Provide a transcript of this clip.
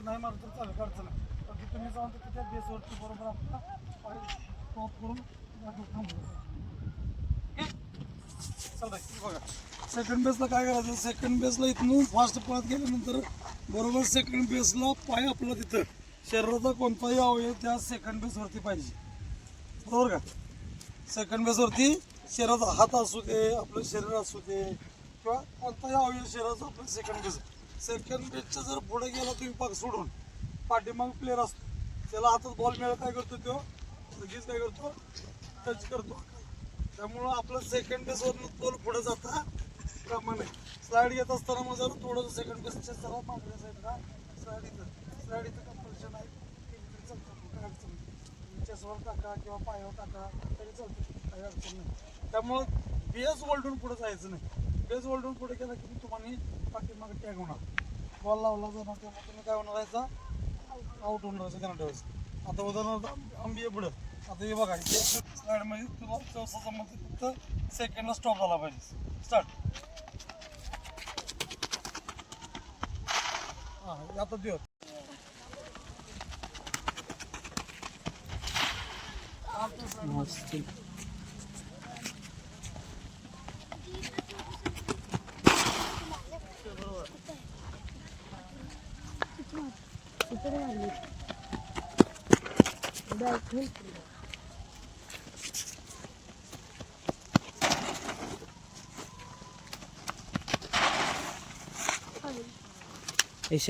ते नाही मारलं तर चालेल, काय अडचण नाही. पण ते तुम्ही जाऊन तिथे त्या बेसवरती बरोबर आपला पाय टॉप करून थांबवलं. चालतंय. बघा सेकंड बेसला काय करायचं, सेकंड बेसला इथून फास्ट पळत गेल्यानंतर बरोबर सेकंड बेसला पाय आपला तिथं शरीराचा कोणताही अवयव त्या सेकंड बेसवरती पाहिजे, बरोबर का. सेकंड बेसवरती शरीराचा हात असू दे, आपलं शरीर असू दे किंवा कोणताही अवयव शरीराचा आपलं सेकंड बेसच्या जर पुढे गेला तुम्ही पाक सोडून, पाठीमाग प्लेअर असतो त्याला हातात बॉल मिळाला काय करतो तो लगेच काय करतो, टच करतो. त्यामुळं आपलं सेकंड बेसवरनं बॉल पुढे जाता कामा नये. स्लाईड घेत असताना मग जरा थोडंसं सेकंड बेसच्या जरा मागल्या साईडला स्लाईड इथं कंपल्शन आहे, केली तरी चालतं, काय अडचण नाही. चेसवर टाका किंवा पायावर टाका तरी चालतं, काही अडचण नाही. त्यामुळं बेस ओलडून पुढे जायचं नाही. बेस ओलडून पुढे गेला की तुम्हाला पाठीमागे टॅग होणार, बॉल लावला जाणार, त्यामुळे तुम्ही काय होणार याचा आउट होणार त्यांना ठेवायचं. आता उदाहरणार्थ आंबी पुढं, आता हे बघा स्लाईडमध्ये तुला चौसा मध्ये फक्त सेकंडला स्टॉप झाला पाहिजे. स्टार्ट. हां आता दिवस ईशा